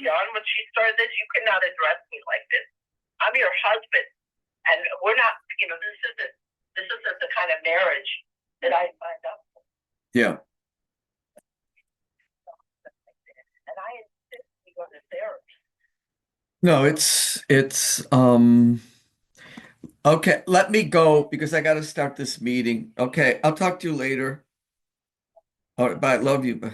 early on when she started this, you could not address me like this. I'm your husband, and we're not. This isn't the kind of marriage that I signed up for. Yeah. And I insist we go to therapy. No, okay, let me go because I got to start this meeting. Okay, I'll talk to you later. All right, bye. Love you. Bye.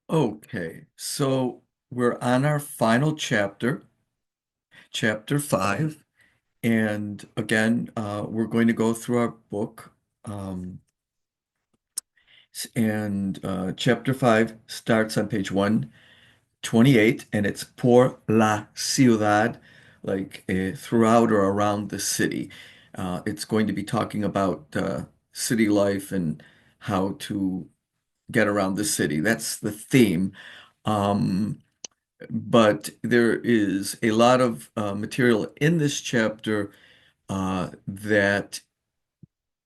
Okay, so we're on our final chapter, chapter 5. And again, we're going to go through our book. And chapter 5 starts on page 128, and it's por la ciudad, like throughout or around the city. It's going to be talking about city life and how to get around the city. That's the theme. Um, but there is a lot of material in this chapter that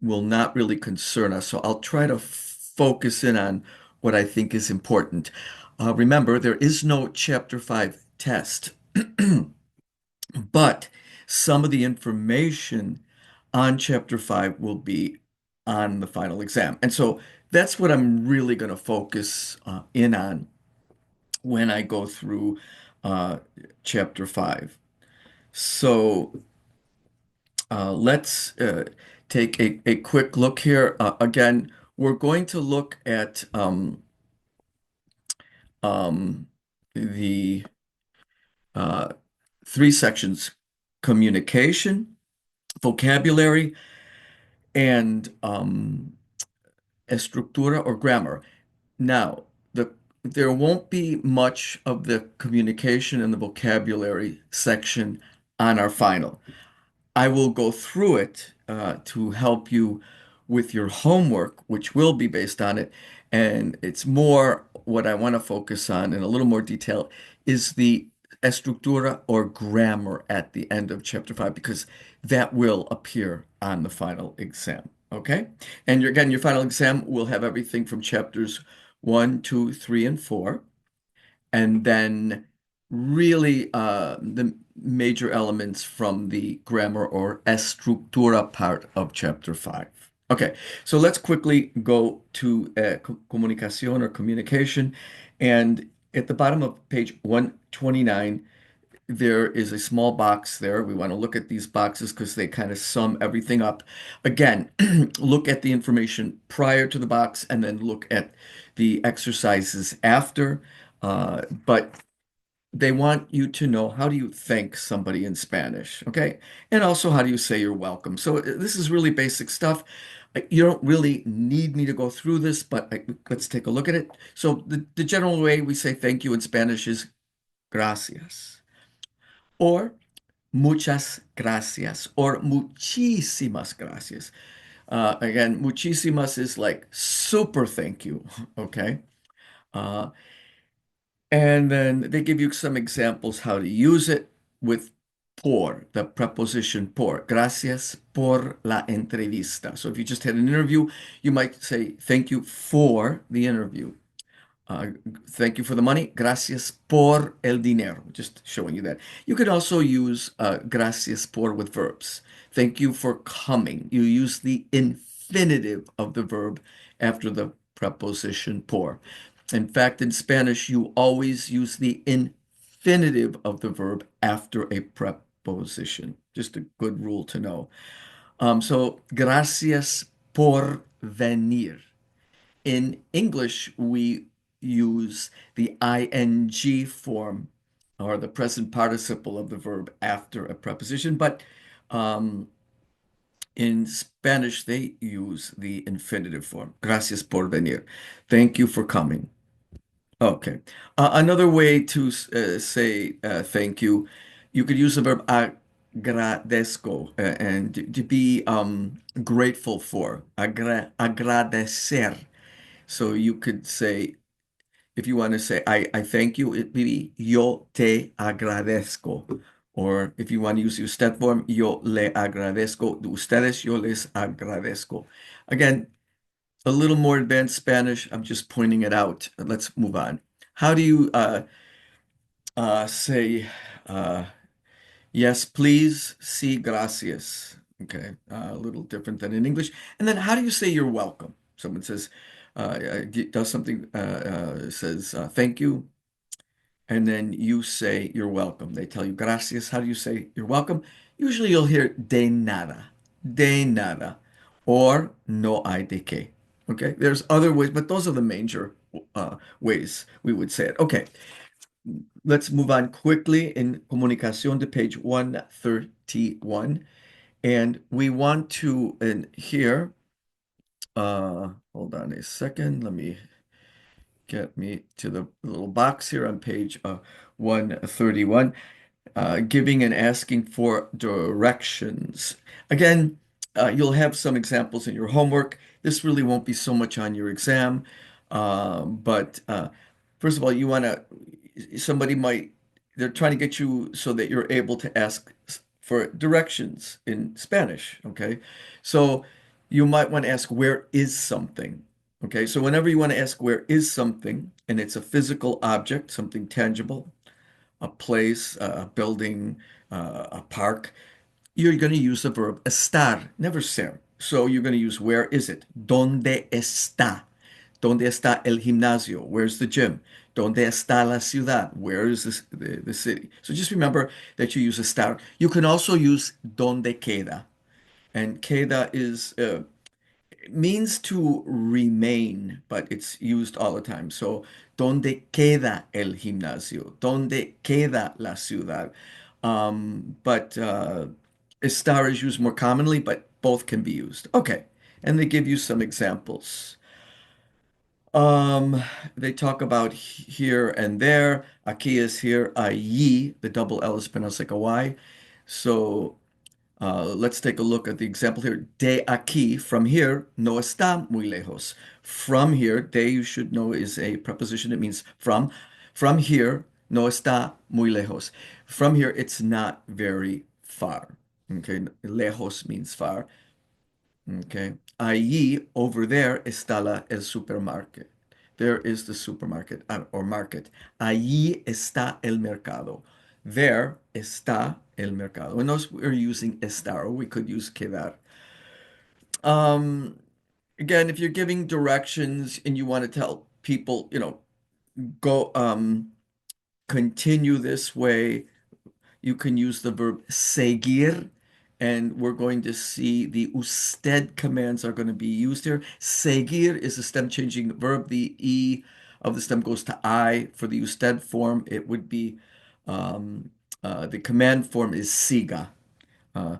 will not really concern us. So I'll try to focus in on what I think is important. Remember, there is no Chapter 5 test, but some of the information on Chapter 5 will be on the final exam. And so that's what I'm really going to focus in on when I go through uh, Chapter 5. So let's take a quick look here. Again, we're going to look at um, the uh, three sections: communication, vocabulary, and estructura or grammar. Now, there won't be much of the communication and the vocabulary section on our final. I will go through it to help you with your homework, which will be based on it. And it's more what I want to focus on in a little more detail is the estructura or grammar at the end of chapter 5, because that will appear on the final exam. Okay? And again, your final exam will have everything from chapters 1, 2, 3, and 4. And then really the major elements from the grammar or estructura part of chapter 5. Okay, so let's quickly go to comunicación or communication. And at the bottom of page 129, there is a small box there. We want to look at these boxes because they kind of sum everything up. Again, look at the information prior to the box and then look at the exercises after. But they want you to know, how do you thank somebody in Spanish, okay? And also, how do you say you're welcome? So this is really basic stuff. You don't really need me to go through this, but let's take a look at it. So the general way we say thank you in Spanish is gracias, or muchas gracias, or muchísimas gracias. Again, muchísimas is like super thank you, okay? Uh, And then they give you some examples how to use it with por, the preposition por. Gracias por la entrevista. So if you just had an interview, you might say, thank you for the interview. Uh, Thank you for the money. Gracias por el dinero. Just showing you that. You could also use gracias por with verbs. Thank you for coming. You use the infinitive of the verb after the preposition por. In fact, in Spanish, you always use the infinitive of the verb after a preposition. Just a good rule to know. So, gracias por venir. In English, we use the ing form or the present participle of the verb after a preposition, but um, in Spanish, they use the infinitive form. Gracias por venir. Thank you for coming. Okay. Another way to say thank you, you could use the verb agradezco and to be grateful for. Agradecer. So you could say, if you want to say, I thank you, it be yo te agradezco. Or if you want to use the usted form, yo le agradezco. De ustedes, yo les agradezco. Again, a little more advanced Spanish. I'm just pointing it out. Let's move on. How do you say, uh, yes, please, sí, gracias? Okay, a little different than in English. And then how do you say you're welcome? Someone says, does something, says, thank you, and then you say you're welcome. They tell you gracias. How do you say you're welcome? Usually you'll hear de nada, or no hay de qué. Okay, there's other ways, but those are the major ways we would say it. Okay, let's move on quickly in comunicación to page 131. And we want to, in here, hold on a second, let me get me to the little box here on page 131, giving and asking for directions. Again, you'll have some examples in your homework. This really won't be so much on your exam, but first of all, you want to, somebody might, they're trying to get you so that you're able to ask for directions in Spanish, okay? So you might want to ask, where is something? Okay, so whenever you want to ask where is something, and it's a physical object, something tangible, a place, a building, a park, you're going to use the verb estar, never ser. So you're going to use where is it? ¿Dónde está? ¿Dónde está el gimnasio? Where's the gym? ¿Dónde está la ciudad? Where is the city? So just remember that you use estar. You can also use ¿dónde queda? And queda is means to remain, but it's used all the time. So, ¿dónde queda el gimnasio? ¿Dónde queda la ciudad? But estar is used more commonly, but both can be used. Okay, and they give you some examples. Um, they talk about here and there. Aquí is here. Allí, the double L is pronounced like a Y. So let's take a look at the example here. De aquí, from here, no está muy lejos. From here, de you should know is a preposition. It means from. From here, no está muy lejos. From here, it's not very far. Okay, lejos means far. Okay, allí, over there, está el supermarket. There is the supermarket or market. Allí está el mercado. There está el mercado. And notice we're using estar, or we could use quedar. Um, Again, if you're giving directions and you want to tell people, go continue this way, you can use the verb seguir, and we're going to see the usted commands are going to be used here. Seguir is a stem changing verb. The E of the stem goes to I. For the usted form, it would be the command form is siga. Uh,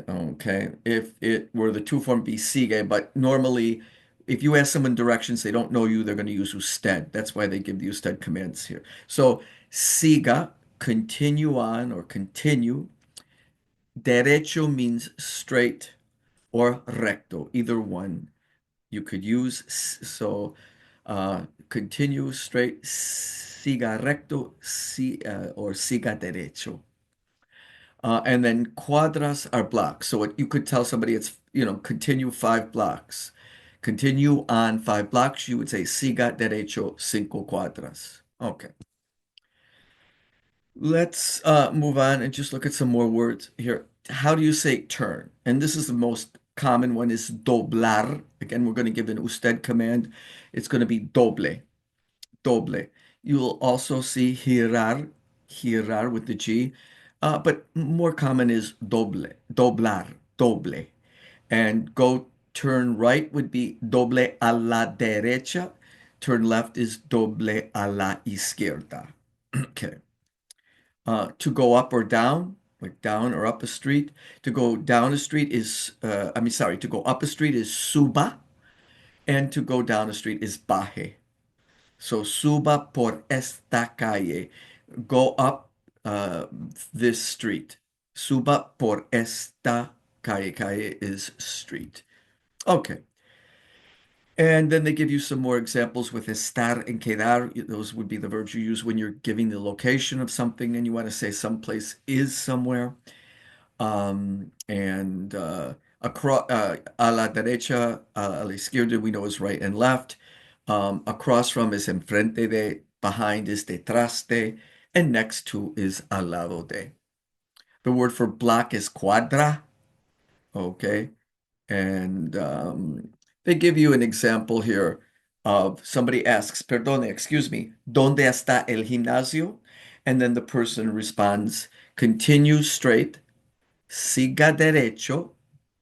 okay, if it were the two form, be sigue, but normally if you ask someone directions, they don't know you, they're going to use usted. That's why they give the usted commands here. So siga, continue on or continue. Derecho means straight or recto, either one you could use. So continue straight, siga recto, or siga derecho. And then cuadras are blocks. So you could tell somebody it's, continue 5 blocks. Continue on 5 blocks, you would say siga derecho 5 cuadras. Okay. Let's move on and just look at some more words here. How do you say turn? And this is the most common one is doblar. Again, we're going to give an usted command. It's going to be doble, doble. You'll also see girar, girar with the G, but more common is doble, doblar, doble. And go turn right would be doble a la derecha. Turn left is doble a la izquierda. Okay. To go up or down, like down or up a street. To go down a street is, to go up a street is suba, and to go down a street is baje. So suba por esta calle. Go up uh, this street. Suba por esta calle. Calle is street. Okay. And then they give you some more examples with estar and quedar. Those would be the verbs you use when you're giving the location of something and you want to say someplace is somewhere. And across, a la derecha, a la izquierda, we know is right and left. Across from is enfrente de, behind is detrás de, and next to is al lado de. The word for block is cuadra, okay? And they give you an example here of somebody asks, perdone, excuse me, ¿Dónde está el gimnasio? And then the person responds, continue straight, siga derecho,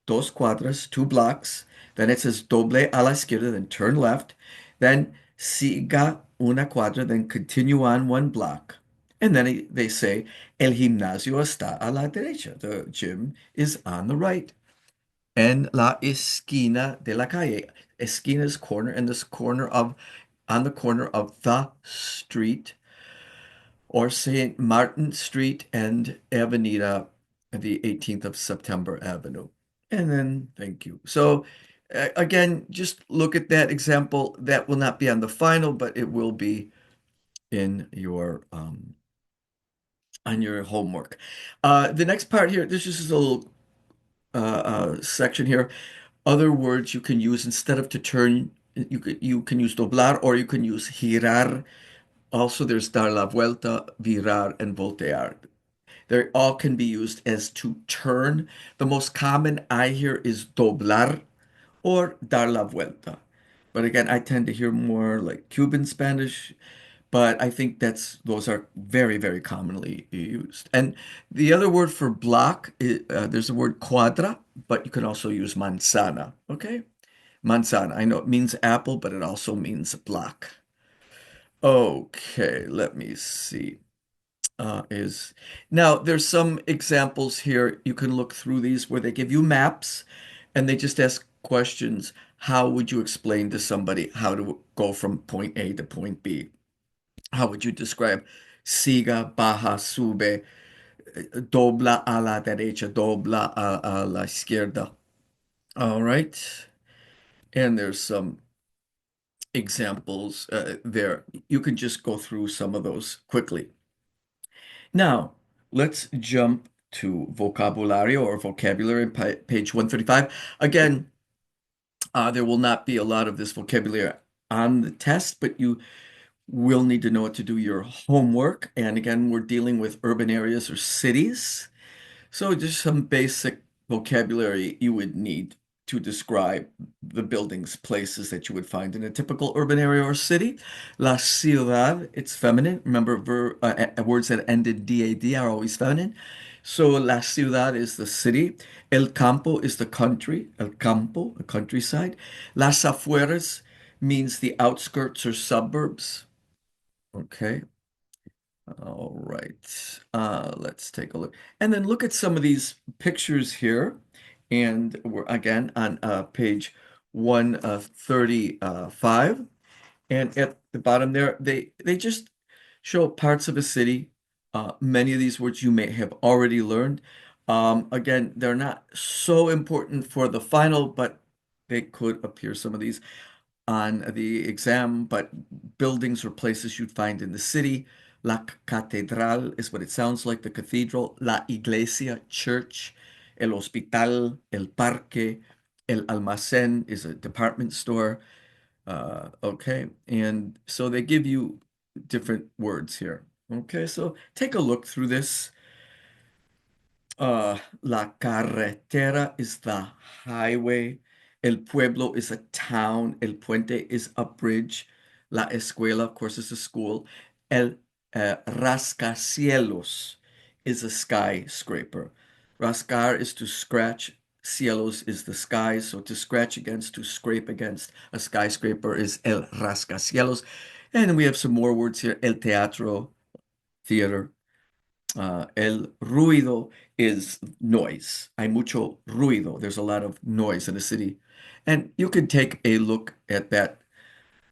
2 cuadras, 2 blocks. Then it says doble a la izquierda, then turn left. Then siga una cuadra, then continue on 1 block. And then they say, el gimnasio está a la derecha. The gym is on the right. En la esquina de la calle. Esquina is corner, and this corner of, on the corner of the street, or St. Martin Street and Avenida, the 18th of September Avenue. And then, thank you. So, again, just look at that example. That will not be on the final, but it will be in your on your homework. The next part here, this is just a little section here. Other words you can use instead of to turn, you can use doblar or you can use girar. Also, there's dar la vuelta, virar, and voltear. They all can be used as to turn. The most common I hear is doblar or dar la vuelta. But again, I tend to hear more like Cuban Spanish, but I think those are very, very commonly used. And the other word for block, there's the word cuadra, but you can also use manzana. Okay? Manzana. I know it means apple, but it also means block. Okay, let me see. Is now there's some examples here. You can look through these where they give you maps and they just ask questions. How would you explain to somebody how to go from point A to point B? How would you describe siga, baja, sube, dobla a la derecha, dobla a la izquierda? All right. And there's some examples there. You can just go through some of those quickly. Now, let's jump to vocabulario or vocabulary, page 135. Again, there will not be a lot of this vocabulary on the test, but you will need to know what to do your homework. And again, we're dealing with urban areas or cities. So just some basic vocabulary you would need to describe the buildings, places that you would find in a typical urban area or city. La ciudad, it's feminine. Remember, words that end in dad are always feminine. So la ciudad is the city. El campo is the country. El campo, the countryside. Las afueras means the outskirts or suburbs. Okay. All right. Let's take a look. And then look at some of these pictures here. And we're again on page 135. And at the bottom there, they just show parts of a city. Many of these words you may have already learned. Again, they're not so important for the final, but they could appear some of these on the exam. But buildings or places you'd find in the city. La catedral is what it sounds like, the cathedral. La iglesia, church. El hospital, el parque. El almacén is a department store. Okay, and so they give you different words here. Okay, so take a look through this. La carretera is the highway. El pueblo is a town. El puente is a bridge. La escuela, of course, is a school. El rascacielos is a skyscraper. Rascar is to scratch. Cielos is the sky. So to scratch against, to scrape against a skyscraper is el rascacielos. And we have some more words here. El teatro, theater. El ruido is noise. Hay mucho ruido. There's a lot of noise in the city. And you could take a look at that.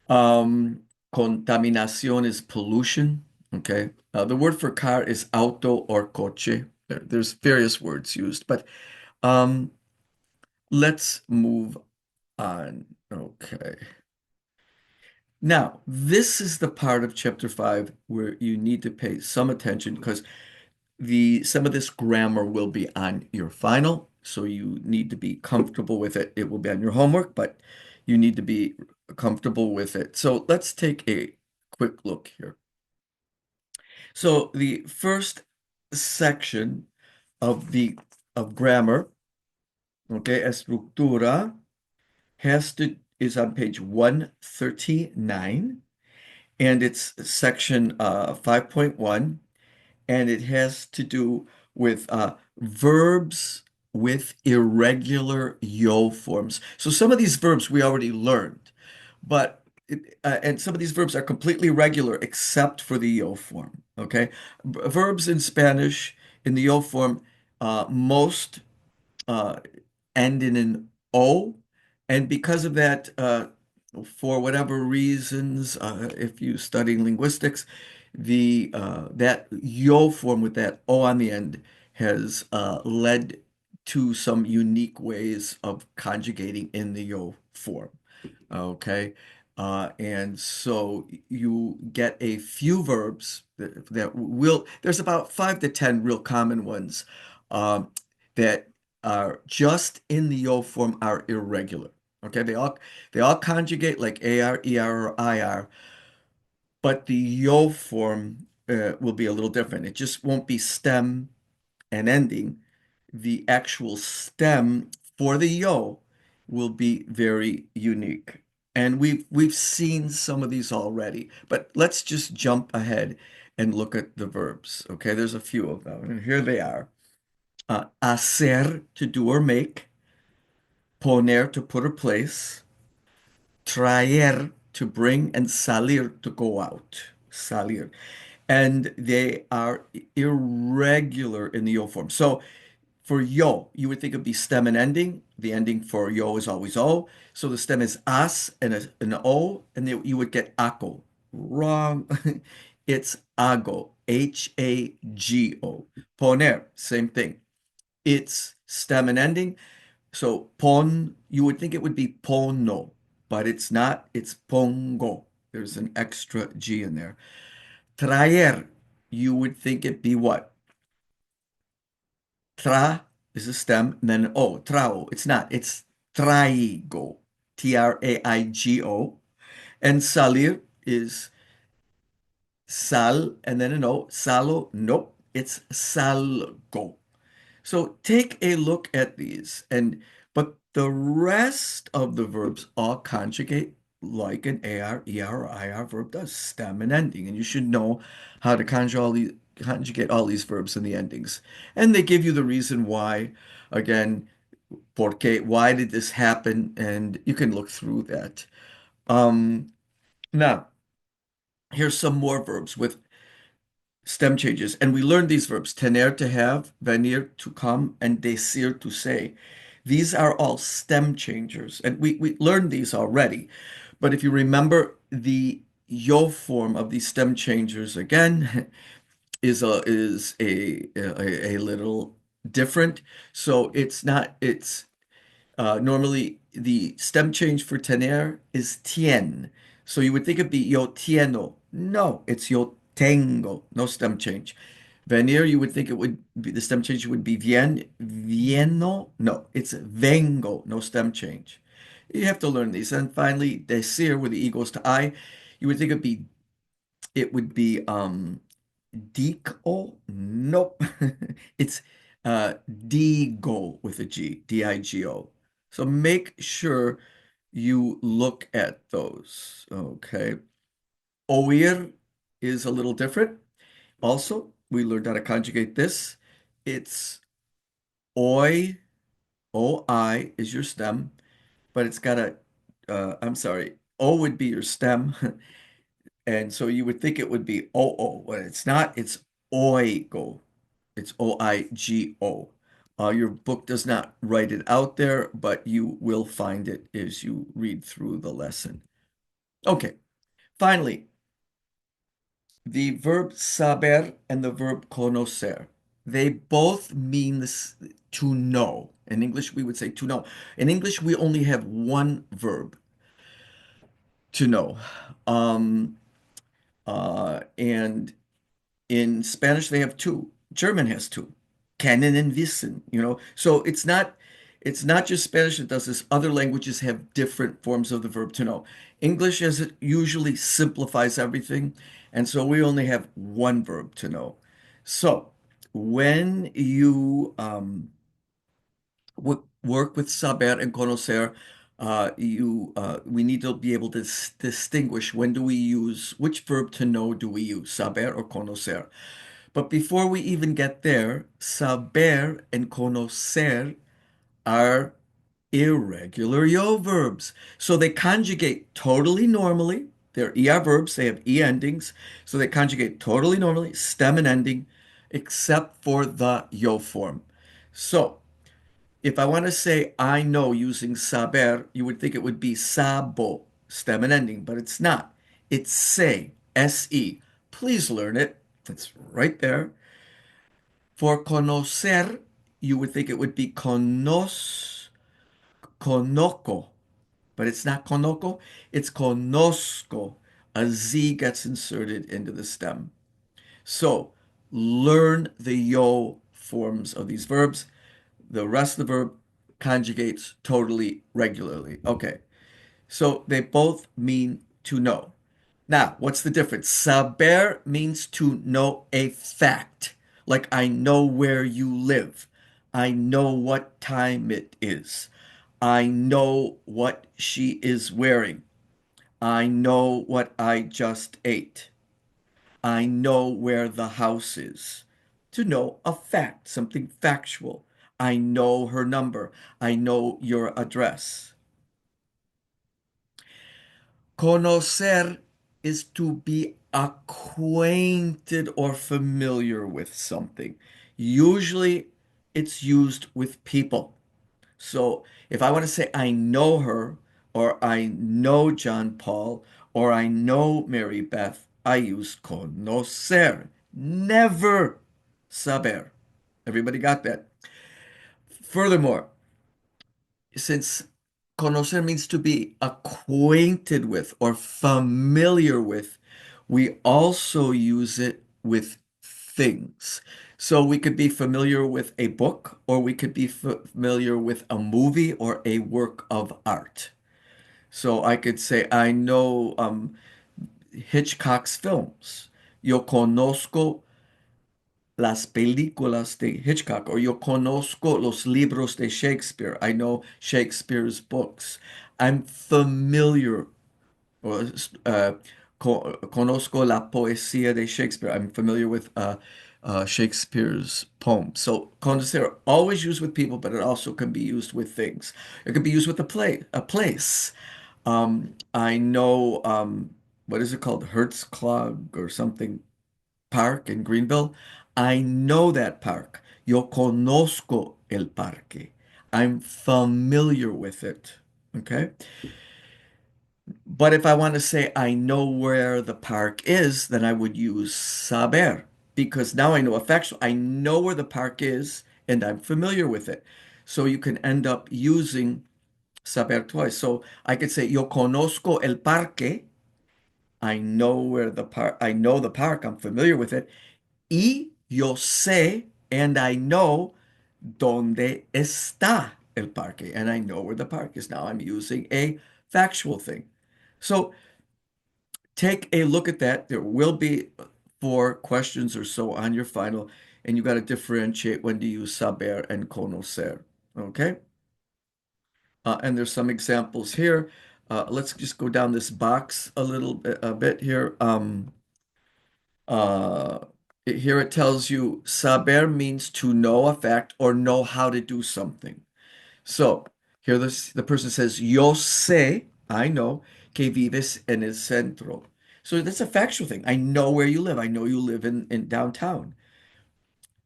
Contaminación is pollution. Okay. The word for car is auto or coche. There's various words used, but um, let's move on. Okay. Now, this is the part of chapter 5 where you need to pay some attention because the some of this grammar will be on your final, so you need to be comfortable with it. It will be on your homework, but you need to be comfortable with it. So let's take a quick look here. So the first section of grammar, okay, estructura, is on page 139, and it's section 5.1. And it has to do with verbs with irregular yo forms. So some of these verbs we already learned, but and some of these verbs are completely regular except for the yo form. Okay, verbs in Spanish in the yo form, most uh, end in an O, and because of that, for whatever reasons, if you study linguistics, the that yo form with that O on the end has led to some unique ways of conjugating in the yo form. Okay. And so you get a few verbs that will, there's about 5 to 10 real common ones that are just in the yo form are irregular. Okay, they all conjugate like AR, ER, or IR, but the yo form will be a little different. It just won't be stem and ending. The actual stem for the yo will be very unique. And we've seen some of these already, but let's just jump ahead and look at the verbs. Okay, there's a few of them, and here they are. Hacer, to do or make. Poner, to put or place. Traer, to bring, and salir, to go out. Salir. And they are irregular in the yo form. So for yo, you would think it'd be stem and ending. The ending for yo is always O. So the stem is as and an O, and you would get ako. Wrong. It's ago. Hago. Poner, same thing. It's stem and ending. So pon, you would think it would be pono, but it's not. It's pongo. There's an extra G in there. Traer, you would think it'd be what? Tra is a stem, and then O, trao. It's not. It's traigo. Traigo. And salir is sal, and then an O. Salo, nope. It's salgo. So take a look at these, and but the rest of the verbs all conjugate like an AR, ER, or IR verb does, stem and ending. And you should know how to conjugate all these verbs in the endings. And they give you the reason why, again, porque, why did this happen? And you can look through that. Now, here's some more verbs with stem changes. And we learned these verbs, tener, to have, venir, to come, and decir, to say. These are all stem changers. And we learned these already. But if you remember, the yo form of these stem changers, again, is a little different. So it's not, it's normally the stem change for tener is tien. So you would think it'd be yo tieno. No, it's yo tengo, no stem change. Venir, you would think it would be the stem change would be vieno. No, it's vengo, no stem change. You have to learn these. And finally, decir, where the E goes to I, you would think it would be dico. Nope. It's digo with a G, D-I-G-O. So make sure you look at those. Okay. Oír is a little different. Also, we learned how to conjugate this. It's oi, O-I is your stem, but it's got I'm sorry, O would be your stem. And so you would think it would be O-O, but it's not. It's oigo. It's O-I-G-O. Your book does not write it out there, but you will find it as you read through the lesson. Okay. Finally, the verb saber and the verb conocer. They both mean this to know. In English, we would say to know. In English, we only have one verb, to know. Um, and in Spanish, they have two. German has two. Kennen and wissen, you know. So it's not just Spanish that does this. Other languages have different forms of the verb to know. English, as it usually simplifies everything, and so we only have one verb to know. So when you work with saber and conocer, we need to be able to distinguish when do we use which verb to know do we use, saber or conocer. But before we even get there, saber and conocer are irregular yo verbs. So they conjugate totally normally. They're ER verbs, they have E endings. So they conjugate totally normally, stem and ending, except for the yo form. So if I want to say I know using saber, you would think it would be sabo, stem and ending, but it's not. It's se, S-E. Please learn it. It's right there. For conocer, you would think it would be conozco, but it's not conozco, it's conozco. A Z gets inserted into the stem. So learn the yo forms of these verbs. The rest of the verb conjugates totally regularly. Okay, so they both mean to know. Now, what's the difference? Saber means to know a fact. Like I know where you live. I know what time it is. I know what she is wearing. I know what I just ate. I know where the house is. To know a fact, something factual. I know her number. I know your address. Conocer is to be acquainted or familiar with something. Usually it's used with people. So if I want to say I know her, or I know John Paul, or I know Mary Beth, I use conocer, never saber. Everybody got that? Furthermore, since conocer means to be acquainted with or familiar with, we also use it with things. So we could be familiar with a book, or we could be familiar with a movie or a work of art. So I could say, I know Hitchcock's films. Yo conozco las películas de Hitchcock, or yo conozco los libros de Shakespeare. I know Shakespeare's books. I'm familiar, or conozco la poesía de Shakespeare. I'm familiar with Shakespeare's poems. So conocer always used with people, but it also can be used with things. It could be used with a place. I know, what is it called? Hertzklog or something park in Greenville. I know that park. Yo conozco el parque. I'm familiar with it. Okay. But if I want to say I know where the park is, then I would use saber because now I know a factual. I know where the park is and I'm familiar with it. So you can end up using saber twice. So I could say yo conozco el parque I know where the park, I know the park, I'm familiar with it. Y yo sé, and I know dónde está el parque, and I know where the park is. Now I'm using a factual thing. So take a look at that. There will be 4 questions or so on your final, and you got to differentiate when to use saber and conocer. Okay? And there's some examples here. Let's just go down this box a bit here. Uh, Here it tells you saber means to know a fact or know how to do something. So here the person says, Yo sé, I know, que vives en el centro. So that's a factual thing. I know where you live. I know you live in downtown.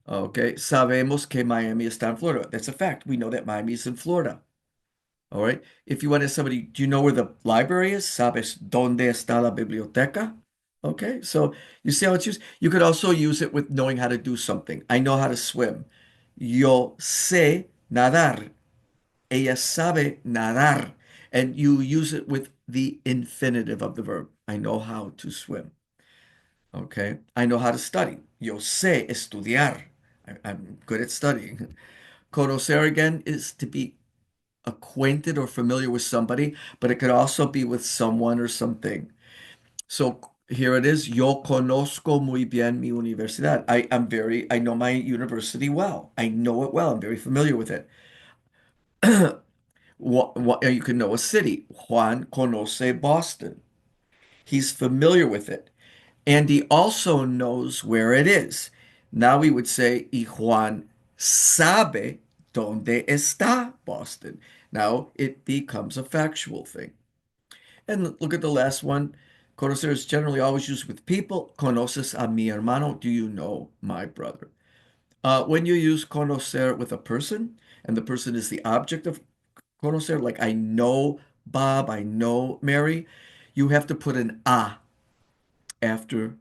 Okay. Sabemos que Miami está en Florida. That's a fact. We know that Miami is in Florida. All right. If you want to ask somebody, do you know where the library is? ¿Sabes dónde está la biblioteca? Okay. So you see how it's used? You could also use it with knowing how to do something. I know how to swim. Yo sé nadar. Ella sabe nadar. And you use it with the infinitive of the verb. I know how to swim. Okay. I know how to study. Yo sé estudiar. I'm good at studying. Conocer again is to be acquainted or familiar with somebody, but it could also be with someone or something. So here it is. Yo conozco muy bien mi universidad. I know my university well. I know it well. I'm very familiar with it. You can know a city. Juan conoce Boston. He's familiar with it. And he also knows where it is. Now we would say, y Juan sabe dónde está Boston. Now it becomes a factual thing. And look at the last one. Conocer is generally always used with people. Conoces a mi hermano. Do you know my brother? When you use conocer with a person, and the person is the object of conocer, like I know Bob, I know Mary, you have to put an a after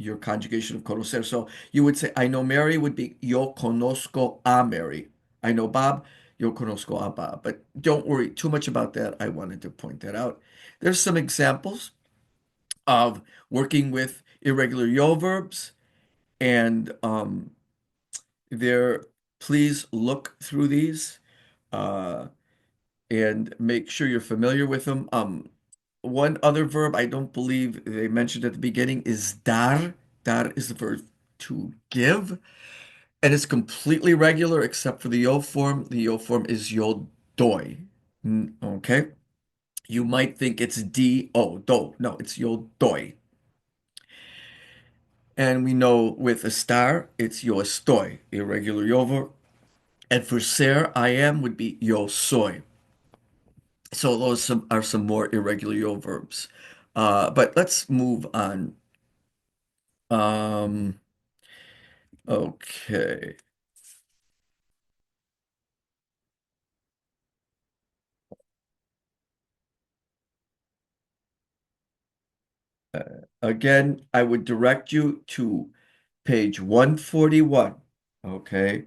your conjugation of conocer. So you would say, I know Mary would be yo conozco a Mary. I know Bob, yo conozco a Bob. But don't worry too much about that. I wanted to point that out. There's some examples of working with irregular yo verbs, and there, please look through these. Uh, and make sure you're familiar with them. One other verb I don't believe they mentioned at the beginning is dar. Dar is the verb to give, and it's completely regular except for the yo form. The yo form is yo doy. Okay? You might think it's do, do. No, it's yo doy. And we know with a star, it's yo estoy, irregular yo verb. And for ser, I am would be yo soy. So are some more irregular yo verbs. But let's move on. Um, okay. Again, I would direct you to page 141. Okay.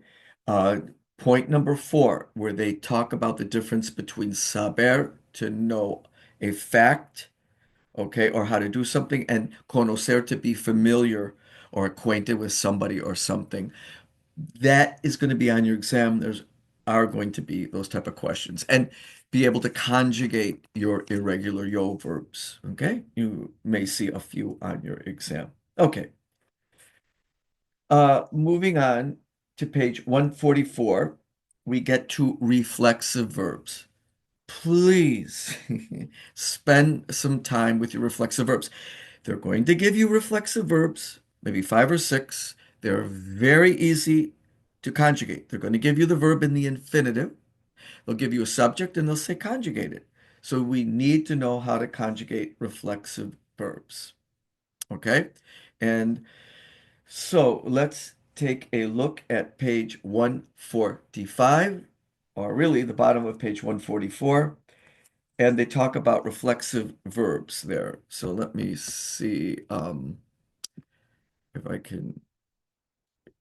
Uh, Point number 4, where they talk about the difference between saber, to know a fact, okay, or how to do something, and conocer, to be familiar or acquainted with somebody or something. That is going to be on your exam. There's are going to be those type of questions, and be able to conjugate your irregular yo verbs. Okay, you may see a few on your exam. Okay, moving on to page 144, we get to reflexive verbs. Please spend some time with your reflexive verbs. They're going to give you reflexive verbs, maybe 5 or 6. They're very easy to conjugate. They're going to give you the verb in the infinitive. They'll give you a subject and they'll say conjugate it. So we need to know how to conjugate reflexive verbs. Okay? And so let's take a look at page 145, or really the bottom of page 144. And they talk about reflexive verbs there. So let me see if I can.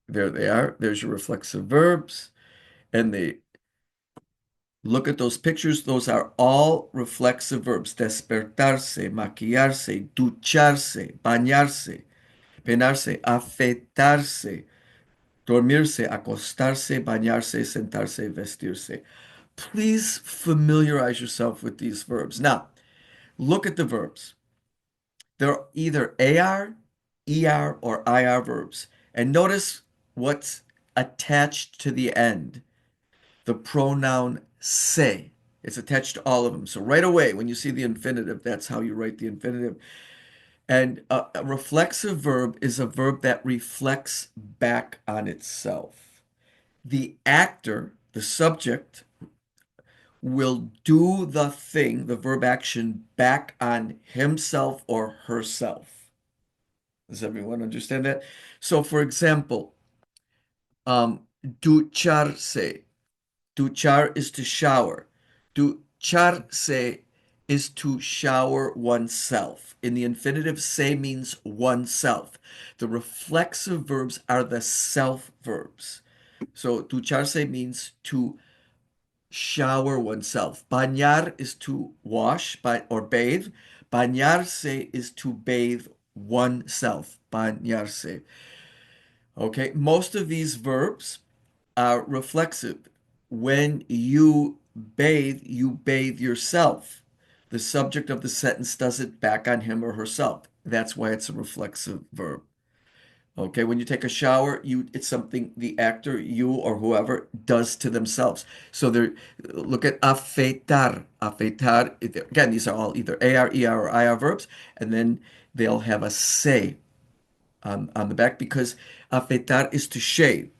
There they are. There's your reflexive verbs. And Look at those pictures. Those are all reflexive verbs. Despertarse, maquillarse, ducharse, bañarse, peinarse, afeitarse, dormirse, acostarse, bañarse, sentarse, vestirse. Please familiarize yourself with these verbs. Now, look at the verbs. They're either AR, ER, or IR verbs. And notice what's attached to the end. The pronoun se. It's attached to all of them. So right away, when you see the infinitive, that's how you write the infinitive. And a reflexive verb is a verb that reflects back on itself. The actor, the subject, will do the thing, the verb action, back on himself or herself. Does everyone understand that? So, for example, ducharse. Duchar is to shower. Ducharse is to shower oneself. In the infinitive, se means oneself. The reflexive verbs are the self verbs. So ducharse means to shower oneself. Bañar is to wash or bathe. Bañarse is to bathe oneself. Bañarse. Okay, most of these verbs are reflexive. When you bathe yourself. The subject of the sentence does it back on him or herself. That's why it's a reflexive verb. Okay, when you take a shower, it's something the actor, you or whoever does to themselves. So there, look at afeitar. Afeitar, again, these are all either AR, ER, or IR verbs, and then they'll have a se on the back because afeitar is to shave.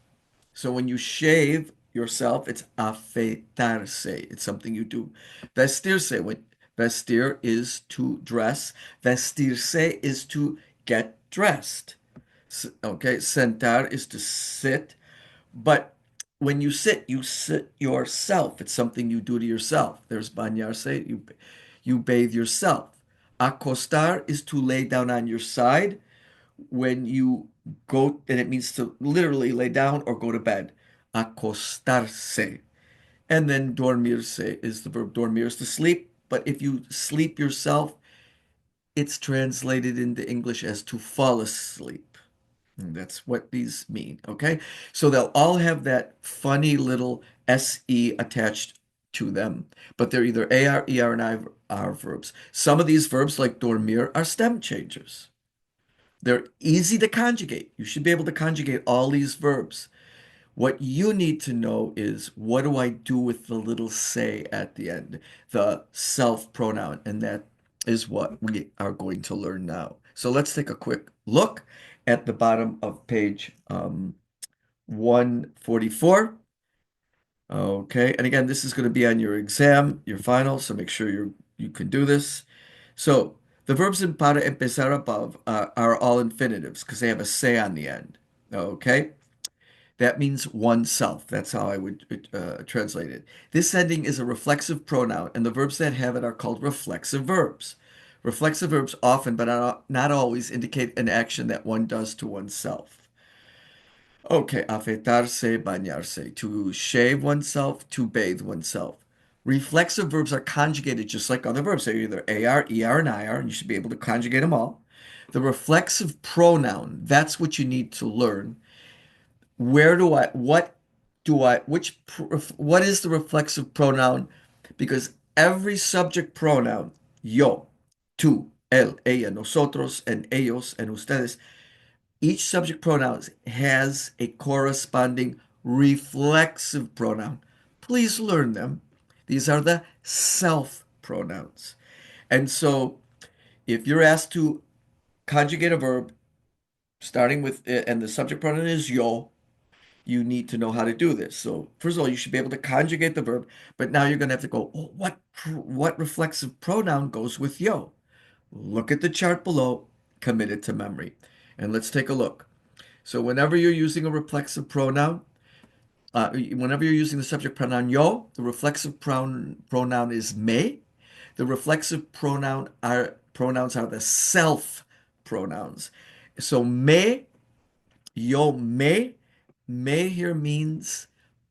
So when you shave yourself, it's afeitarse. It's something you do. Vestirse, vestir is to dress. Vestirse is to get dressed. Okay, sentar is to sit. But when you sit yourself. It's something you do to yourself. There's bañarse, you bathe yourself. Acostar is to lay down on your side when you go, and it means to literally lay down or go to bed. Acostarse. And then dormirse is the verb dormir is to sleep. But if you sleep yourself, it's translated into English as to fall asleep. And that's what these mean, okay? So they'll all have that funny little SE attached to them, but they're either AR, ER, and IR verbs. Some of these verbs, like dormir, are stem changers. They're easy to conjugate. You should be able to conjugate all these verbs. What you need to know is what do I do with the little say at the end, the self pronoun, and that is what we are going to learn now. So let's take a quick look at the bottom of page 144. Okay, and again, this is going to be on your exam, your final, so make sure you can do this. So the verbs in para empezar above are all infinitives because they have a se on the end. Okay, that means oneself. That's how I would translate it. This ending is a reflexive pronoun, and the verbs that have it are called reflexive verbs. Reflexive verbs often, but not always, indicate an action that one does to oneself. Okay, afeitarse, bañarse, to shave oneself, to bathe oneself. Reflexive verbs are conjugated just like other verbs. They're either AR, ER, and IR, and you should be able to conjugate them all. The reflexive pronoun, that's what you need to learn. What is the reflexive pronoun? Because every subject pronoun, yo, tú, él, ella, nosotros, and ellos, and ustedes, each subject pronoun has a corresponding reflexive pronoun. Please learn them. These are the self pronouns. And so if you're asked to conjugate a verb starting with, and the subject pronoun is yo, you need to know how to do this. So first of all, you should be able to conjugate the verb, but now you're going to have to go, oh, what reflexive pronoun goes with yo? Look at the chart below, commit it to memory. And let's take a look. So whenever you're using a reflexive pronoun, whenever you're using the subject pronoun yo, the reflexive pronoun is me. The reflexive pronouns are the self pronouns. So me, yo me here means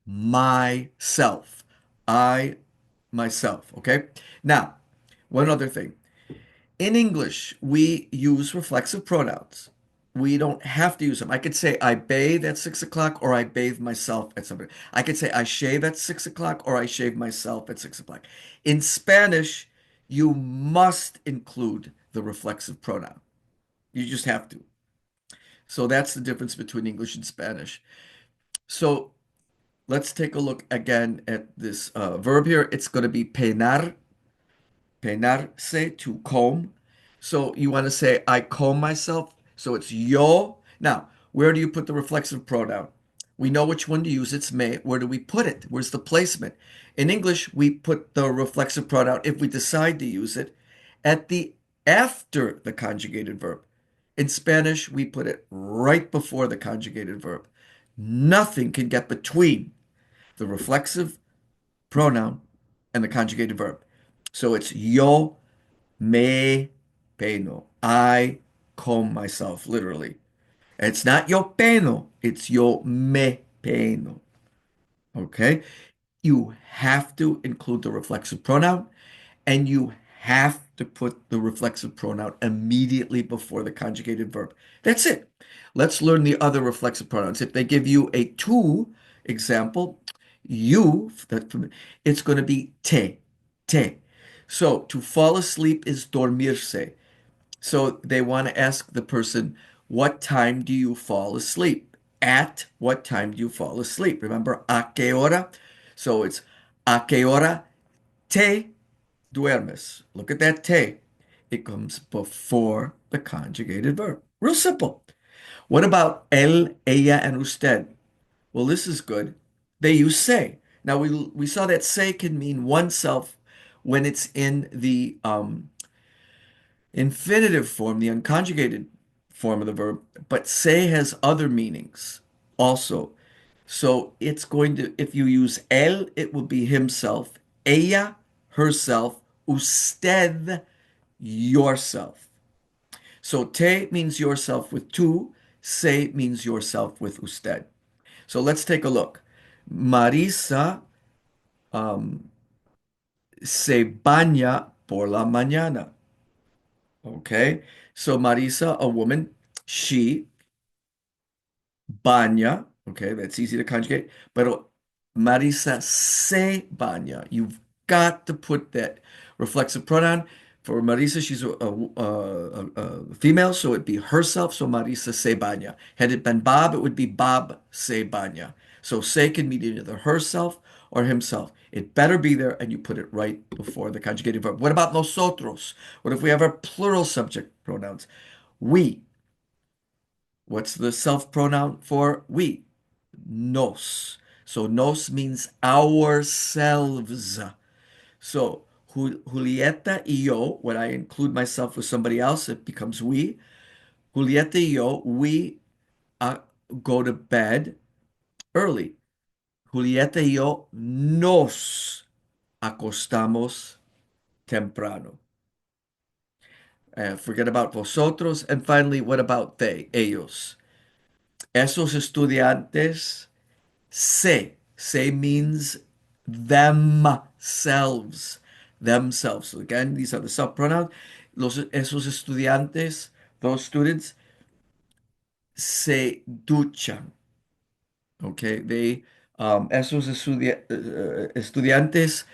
myself. I, myself. Okay. Now, one other thing. In English, we use reflexive pronouns. We don't have to use them. I could say I bathe at 6 o'clock or I bathe myself at something. I could say I shave at 6 o'clock or I shave myself at 6 o'clock. In Spanish, you must include the reflexive pronoun. You just have to. So that's the difference between English and Spanish. So let's take a look again at this verb here. It's going to be peinar, peinarse, to comb. So you want to say, I comb myself. So it's yo. Now, where do you put the reflexive pronoun? We know which one to use. It's me. Where do we put it? Where's the placement? In English, we put the reflexive pronoun, if we decide to use it, at the after the conjugated verb. In Spanish, we put it right before the conjugated verb. Nothing can get between the reflexive pronoun and the conjugated verb. So it's yo me peino. I comb myself, literally. And it's not yo peno, it's yo me peino. Okay? You have to include the reflexive pronoun and you have to put the reflexive pronoun immediately before the conjugated verb. That's it. Let's learn the other reflexive pronouns. If they give you a to example, you, it's going to be te. So to fall asleep is dormirse. So they want to ask the person, what time do you fall asleep? At what time do you fall asleep? Remember, a qué hora? So it's a qué hora te duermes. Look at that te. It comes before the conjugated verb. Real simple. What about él, ella, and usted? Well, this is good. They use se. Now we saw that se can mean oneself when it's in the infinitive form, the unconjugated form of the verb, but se has other meanings also. So it's going to, if you use él, it will be himself, ella, herself, usted, yourself. So te means yourself with tu, se means yourself with usted. So let's take a look. Marisa se baña por la mañana. Okay. So Marisa, a woman, she, baña, okay, that's easy to conjugate, but Marisa se baña. You've got to put that reflexive pronoun. For Marisa, she's a female, so it'd be herself, so Marisa se baña. Had it been Bob, it would be Bob se baña. So se can mean either herself or himself. It better be there, and you put it right before the conjugated verb. What about nosotros? What if we have our plural subject pronouns? We. What's the self pronoun for we? Nos. So nos means ourselves. So Julieta y yo, when I include myself with somebody else, it becomes we. Julieta y yo, we uh, go to bed early. Julieta y yo nos acostamos temprano. Forget about vosotros. And finally, what about they, ellos? Esos estudiantes se means themselves. Themselves. So again, these are the subpronouns. Esos estudiantes, those students, se duchan. Okay, esos estudiantes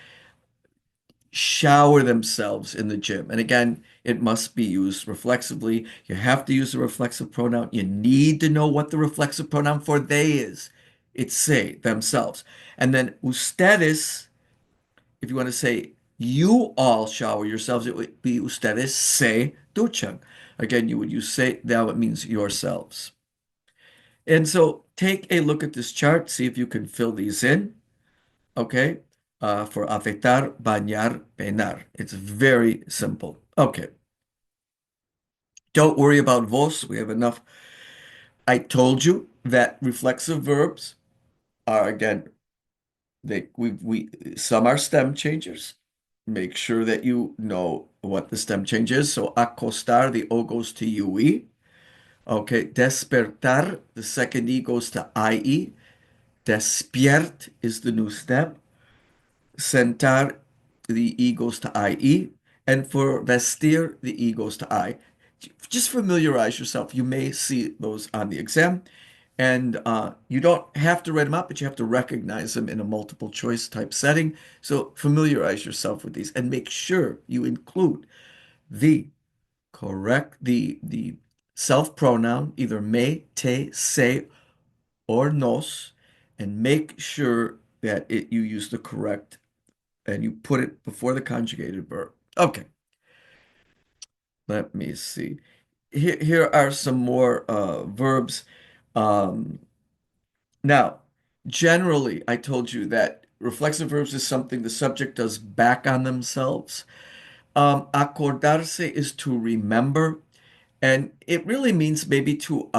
shower themselves in the gym. And again, it must be used reflexively. You have to use the reflexive pronoun. You need to know what the reflexive pronoun for they is. It's se, themselves. And then ustedes, if you want to say you all shower yourselves, it would be ustedes se duchan. Again, you would use se, now it means yourselves. And so take a look at this chart, see if you can fill these in. Okay, for afeitar, bañar, peinar. It's very simple. Okay. Don't worry about vos. We have enough. I told you that reflexive verbs are, again, we some are stem changers. Make sure that you know what the stem change is. So acostar, the O goes to UE. Okay, despertar, the second E goes to IE. Despiert is the new stem. sentar, the E goes to IE. And for vestir, the E goes to I. Just familiarize yourself. You may see those on the exam. And you don't have to write them out, but you have to recognize them in a multiple choice type setting. So familiarize yourself with these and make sure you include the the self pronoun, either me, te, se, or nos, and make sure that you use the correct and you put it before the conjugated verb. Okay, let me see. Here are some more verbs. Um, Now, generally, I told you that reflexive verbs is something the subject does back on themselves. Acordarse is to remember, and it really means maybe to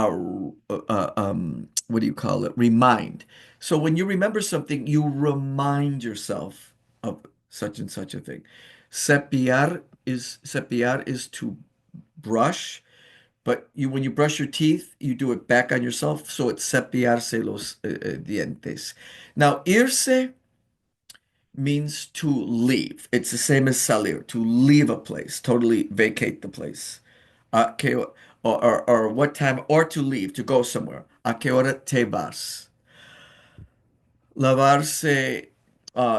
what do you call it? Remind. So when you remember something, you remind yourself of such and such a thing. Cepillar is to brush. But when you brush your teeth, you do it back on yourself, so it's cepillarse los dientes. Now, irse means to leave. It's the same as salir, to leave a place, totally vacate the place. Or what time, or to leave, to go somewhere. A qué hora te vas? Lavarse,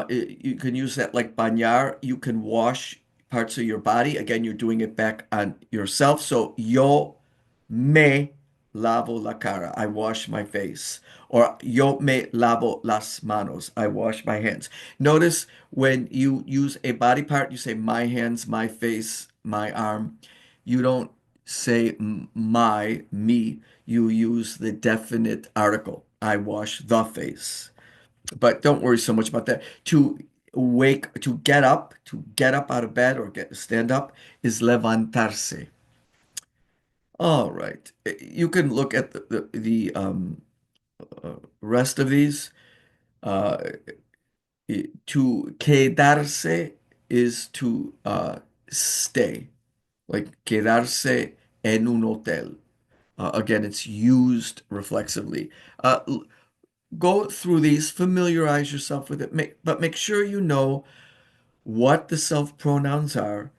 you can use that like bañar. You can wash parts of your body. Again, you're doing it back on yourself. So yo me lavo la cara. I wash my face. Or yo me lavo las manos. I wash my hands. Notice when you use a body part, you say my hands, my face, my arm. You don't say my, me. You use the definite article. I wash the face. But don't worry so much about that. To get up out of bed or stand up is levantarse. All right. You can look at rest of these. Uh, to quedarse is to stay, like quedarse en un hotel. Again, it's used reflexively. Go through these, familiarize yourself with it, but make sure you know what the self pronouns are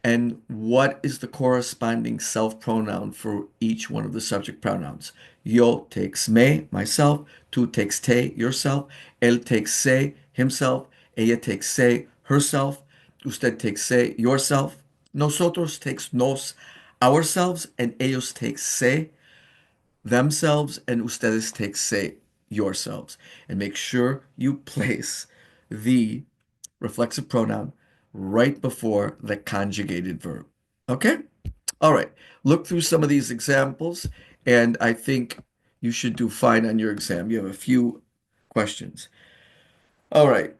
and what is the corresponding self pronoun for each one of the subject pronouns. Yo takes me, myself. Tú takes te, yourself. Él takes se, himself. Ella takes se, herself. Usted takes se, yourself. Nosotros takes nos, ourselves. And ellos take se, themselves. And ustedes take se, yourselves. And make sure you place the reflexive pronoun right before the conjugated verb. Okay? All right. Look through some of these examples, and I think you should do fine on your exam. You have a few questions. All right.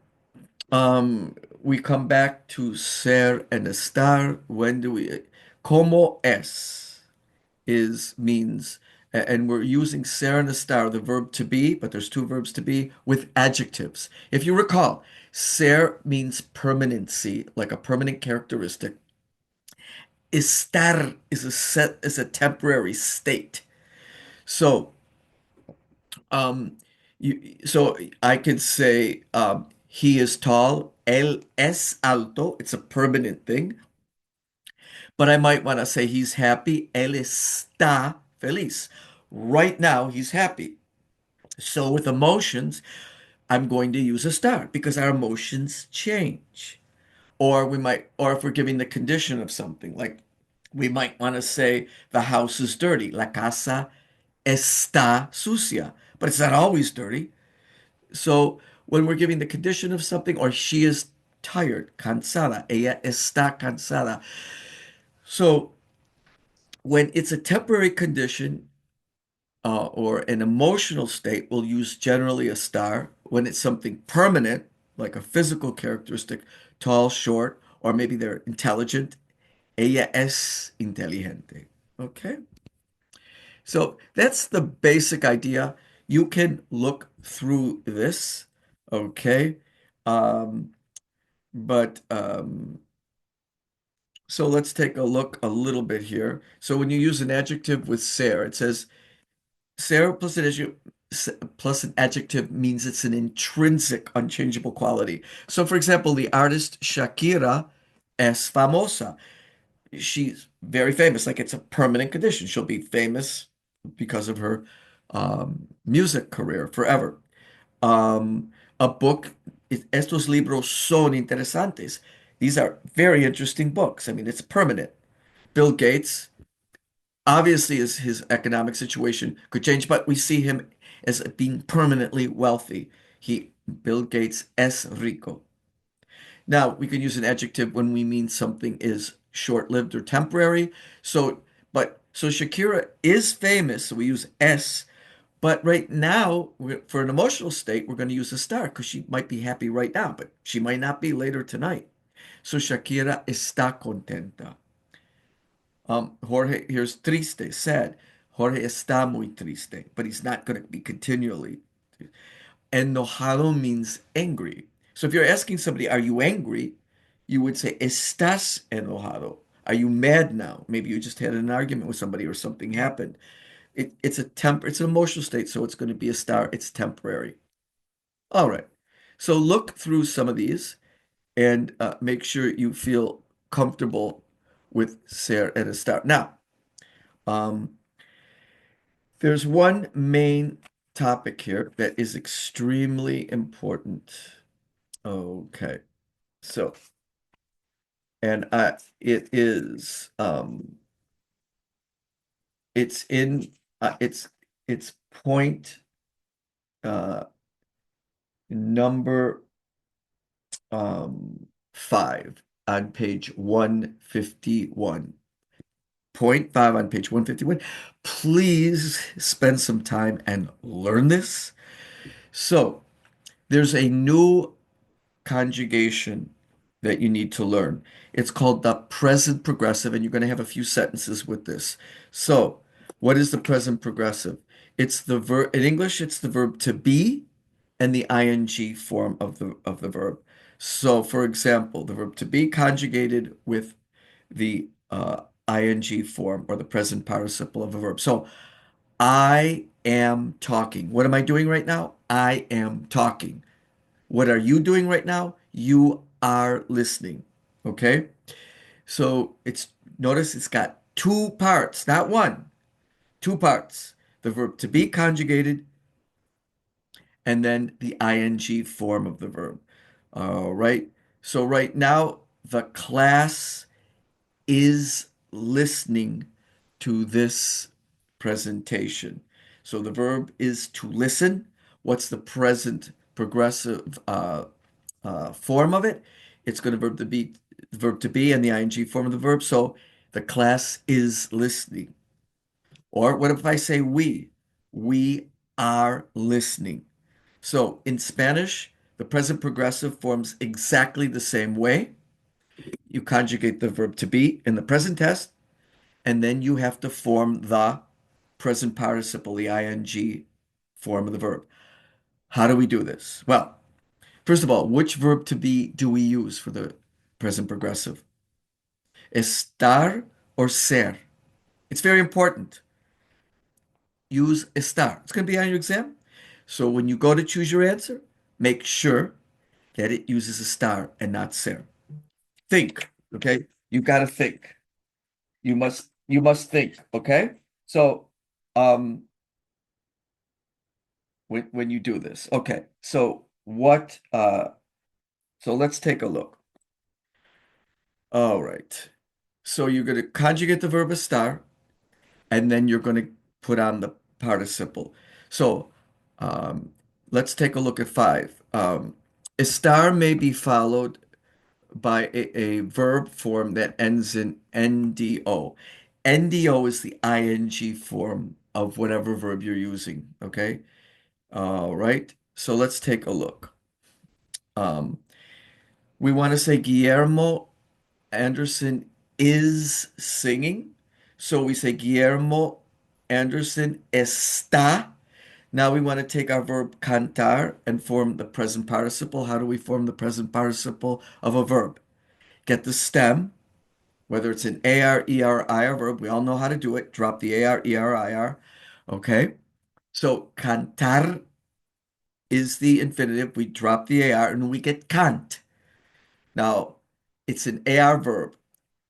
We come back to ser and estar. When do we? Como es is means, and we're using ser and estar, the verb to be, but there's two verbs to be with adjectives. If you recall, ser means permanency, like a permanent characteristic. Estar is a temporary state. So, um, so I could say he is tall. Él es alto. It's a permanent thing. But I might want to say he's happy. Él está feliz. Right now, he's happy. So with emotions, I'm going to use a star because our emotions change. Or if we're giving the condition of something, like we might want to say the house is dirty. La casa está sucia. But it's not always dirty. So when we're giving the condition of something, or she is tired, cansada. Ella está cansada. So when it's a temporary condition, or an emotional state, we'll use generally a star. When it's something permanent, like a physical characteristic, tall, short, or maybe they're intelligent, ella es inteligente. Okay? So that's the basic idea. You can look through this, okay? Um, but so let's take a look a little bit here. So when you use an adjective with ser, it says ser plus an adjective. plus an adjective means it's an intrinsic, unchangeable quality. So, for example, the artist Shakira es famosa. She's very famous, like it's a permanent condition. She'll be famous because of her music career forever. Um, a book, estos libros son interesantes. These are very interesting books. I mean, it's permanent. Bill Gates, obviously, his economic situation could change, but we see him as being permanently wealthy. Bill Gates es rico. Now, we can use an adjective when we mean something is short-lived or temporary. So Shakira is famous, so we use es. But right now, for an emotional state, we're going to use a star because she might be happy right now, but she might not be later tonight. So Shakira está contenta. Jorge, here's triste, sad. Jorge está muy triste, but he's not going to be continually. Enojado means angry. So if you're asking somebody, are you angry? You would say, estás enojado. Are you mad now? Maybe you just had an argument with somebody or something happened. It's an emotional state, so it's going to be a star. It's temporary. All right. So look through some of these and make sure you feel comfortable with ser and a star. Now, um, there's one main topic here that is extremely important. Okay. So, and it is it's in it's point number 5 on page 151. Point 5 on page 151. Please spend some time and learn this. So, there's a new conjugation that you need to learn. It's called the present progressive, and you're going to have a few sentences with this. So, what is the present progressive? It's the verb in English, it's the verb to be and the ing form of the verb. So, for example, the verb to be conjugated with the ing form or the present participle of a verb. So, I am talking. What am I doing right now? I am talking. What are you doing right now? You are listening. Okay? So notice it's got two parts, not one, two parts. The verb to be conjugated and then the ing form of the verb. All right. So right now, the class is listening to this presentation. So the verb is to listen. What's the present progressive form of it? It's going to verb to be and the ing form of the verb. So the class is listening. Or what if I say we? We are listening. So in Spanish, the present progressive forms exactly the same way. You conjugate the verb to be in the present test, and then you have to form the present participle, the ing form of the verb. How do we do this? Well, first of all, which verb to be do we use for the present progressive? Estar or ser? It's very important. Use estar. It's going to be on your exam. So when you go to choose your answer, make sure that it uses a star and not ser. Think, okay? You've got to think. You must think, okay? So um when you do this. Okay. So let's take a look. All right. So you're going to conjugate the verb estar and then you're going to put on the participle. So um let's take a look at 5. Estar may be followed by a verb form that ends in NDO. NDO is the ing form of whatever verb you're using, okay? All right. So let's take a look. Um, we want to say Guillermo Anderson is singing. So we say Guillermo Anderson está. Now we want to take our verb cantar and form the present participle. How do we form the present participle of a verb? Get the stem, whether it's an AR, ER, IR verb. We all know how to do it. Drop the AR, ER, IR. Okay. So cantar is the infinitive. We drop the AR and we get cant. Now, it's an AR verb.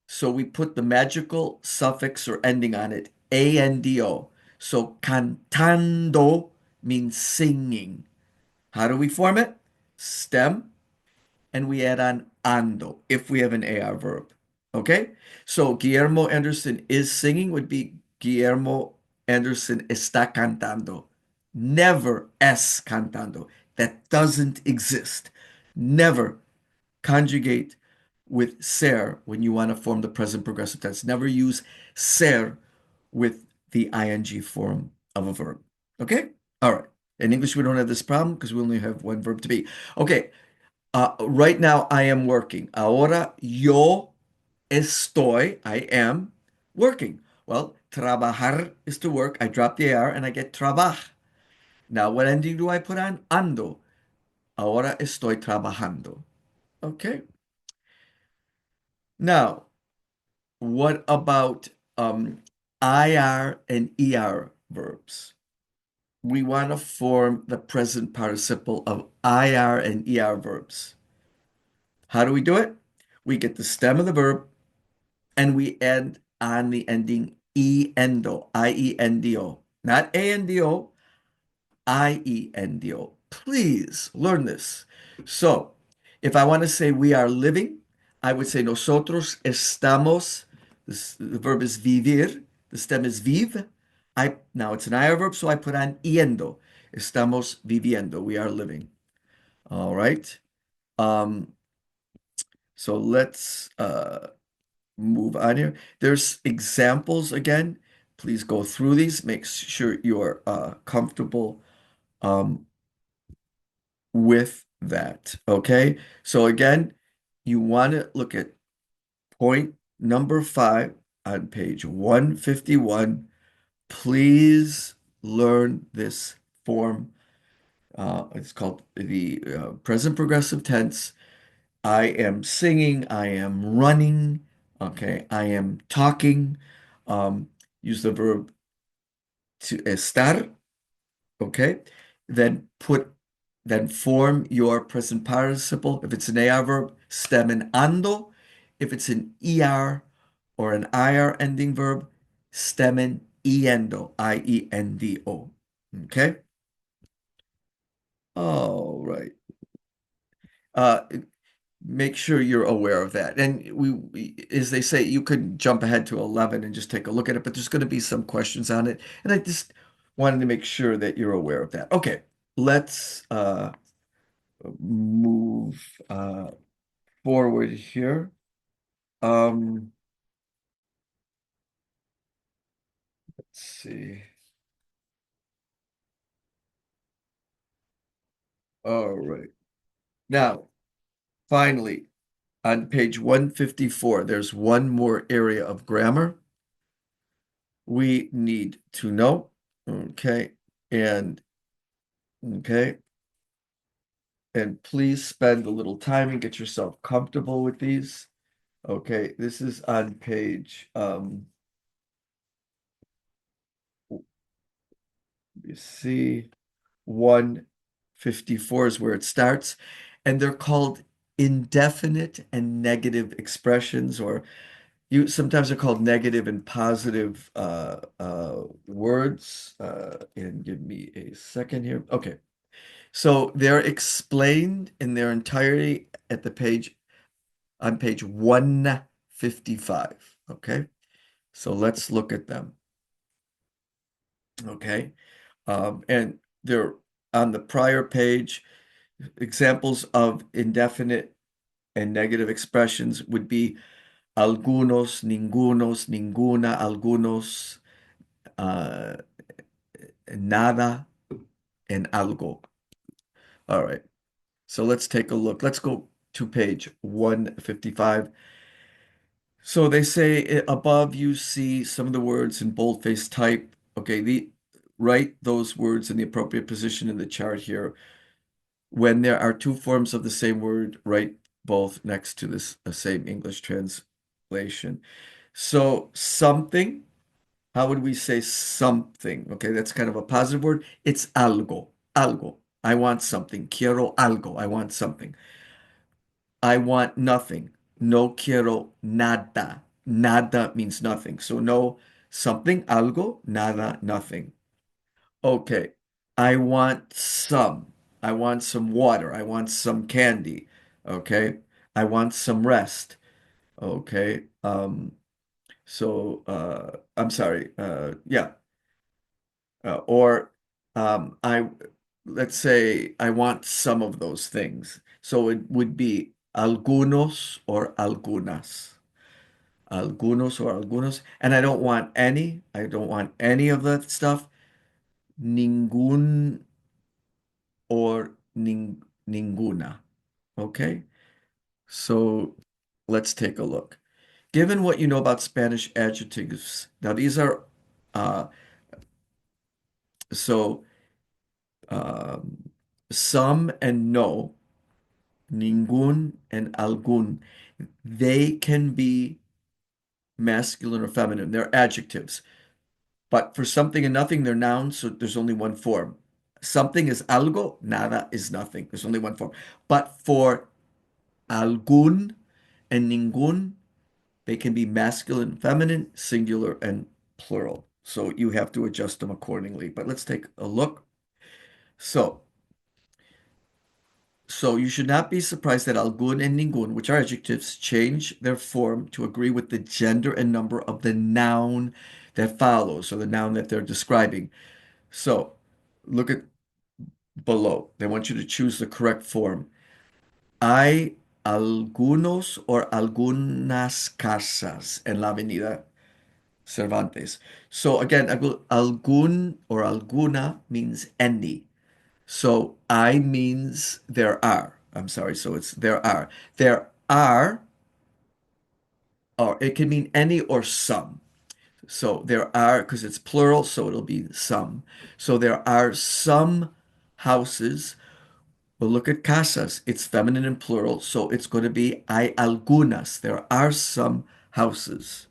So we put the magical suffix or ending on it, ando. So cantando means singing. How do we form it? Stem, and we add on ando if we have an AR verb. Okay? So Guillermo Anderson is singing would be Guillermo Anderson está cantando. Never es cantando. That doesn't exist. Never conjugate with ser when you want to form the present progressive tense. Never use ser with the ing form of a verb. Okay? All right. In English, we don't have this problem because we only have one verb to be. Okay. Right now, I am working. Ahora yo estoy, I am working. Well, trabajar is to work. I drop the AR and I get trabaj. Now, what ending do I put on? Ando. Ahora estoy trabajando. Okay. Now, what about IR and ER verbs? We want to form the present participle of IR and ER verbs. How do we do it? We get the stem of the verb and we end on the ending endo, I-E-N-D-O. Not A-N-D-O, I-E-N-D-O. Please learn this. So, if I want to say we are living, I would say nosotros estamos. The verb is vivir. The stem is viv. Now it's an IR verb, so I put on yendo. Estamos viviendo. We are living. All right. Um, so let's move on here. There's examples again. Please go through these. Make sure you're comfortable um, with that. Okay. So again, you want to look at point number 5 on page 151. Please learn this form. It's called the present progressive tense. I am singing. I am running. Okay. I am talking. Um, use the verb to estar. Okay. Then form your present participle. If it's an AR verb, stem in ando. If it's an ER or an IR ending verb, stem in iendo, I-E-N-D-O. Okay? All right. Uh, make sure you're aware of that. And as they say, you could jump ahead to 11 and just take a look at it, but there's going to be some questions on it. And I just wanted to make sure that you're aware of that. Okay, let's move forward here. Let's see. All right. Now, finally, on page 154, there's one more area of grammar we need to know. Okay. And okay. And please spend a little time and get yourself comfortable with these. Okay, this is on page you see 154 is where it starts, and they're called indefinite and negative expressions, or you sometimes they're called negative and positive words. And give me a second here. Okay, so they're explained in their entirety at the page on page 155. Okay, so let's look at them. Okay, and they're on the prior page. Examples of indefinite and negative expressions would be algunos, ningunos, ninguna, algunos, uh, nada, and algo. All right, so let's take a look. Let's go to page 155. So they say above you see some of the words in boldface type. Okay, write those words in the appropriate position in the chart here. When there are two forms of the same word, write both next to this same English translation. So something How would we say something? Okay, that's kind of a positive word. It's algo. Algo. I want something. Quiero algo. I want something. I want nothing. No quiero nada. Nada means nothing. So no something, algo, nada, nothing. Okay. I want some. I want some water. I want some candy. Okay. I want some rest. Okay. I'm sorry. Yeah. Or I let's say I want some of those things. So it would be algunos or algunas. Algunos or algunos. And I don't want any. I don't want any of that stuff. Ningún or ninguna. Okay? So let's take a look. Given what you know about Spanish adjectives, now these are uh, so um, some and no, ningún and algún, they can be masculine or feminine. They're adjectives. But for something and nothing, they're nouns, so there's only one form. Something is algo, nada is nothing. There's only one form. But for algún and ningún, they can be masculine, feminine, singular, and plural. So you have to adjust them accordingly. But let's take a look. So, so you should not be surprised that algún and ningún, which are adjectives, change their form to agree with the gender and number of the noun that follows, or the noun that they're describing. So look at below. They want you to choose the correct form. Hay algunos or algunas casas en la avenida Cervantes. So again, algún or alguna means any. So I means there are. I'm sorry. So it's there are. There are, or it can mean any or some. So there are, because it's plural, so it'll be some. So there are some houses. Well, look at casas. It's feminine and plural, so it's going to be hay algunas. There are some houses.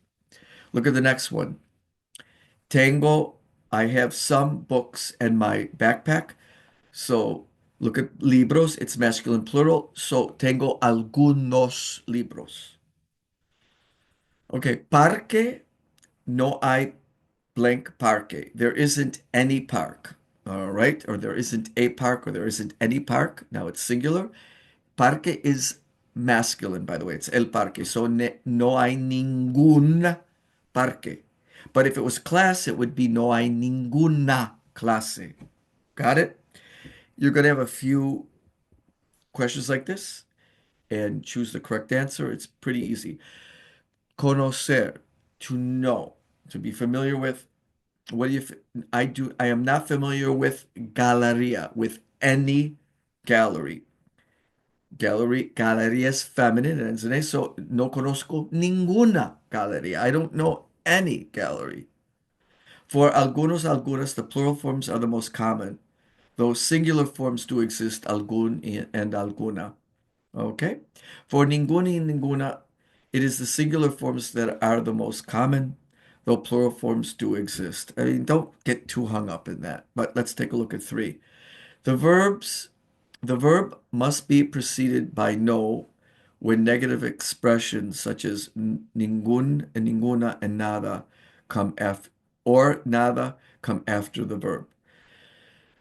Look at the next one. Tengo, I have some books in my backpack. So look at libros, it's masculine plural. So tengo algunos libros. Okay, parque, no hay blank parque. There isn't any park. All right, or there isn't a park, or there isn't any park. Now it's singular. Parque is masculine, by the way. It's el parque. So no hay ningún parque. But if it was class, it would be no hay ninguna clase. Got it? You're going to have a few questions like this and choose the correct answer. It's pretty easy. Conocer, to know, to be familiar with. What do you, I am not familiar with galeria, with any gallery. Galería es feminine, and en eso no conozco ninguna galería. I don't know any gallery. For algunos, algunas, the plural forms are the most common, though singular forms do exist, algún and alguna. Okay? For ninguna y ninguna, it is the singular forms that are the most common, though plural forms do exist. I mean, don't get too hung up in that. But let's take a look at three. The verbs, the verb must be preceded by no when negative expressions such as ningún and ninguna and nada come after, or nada come after the verb.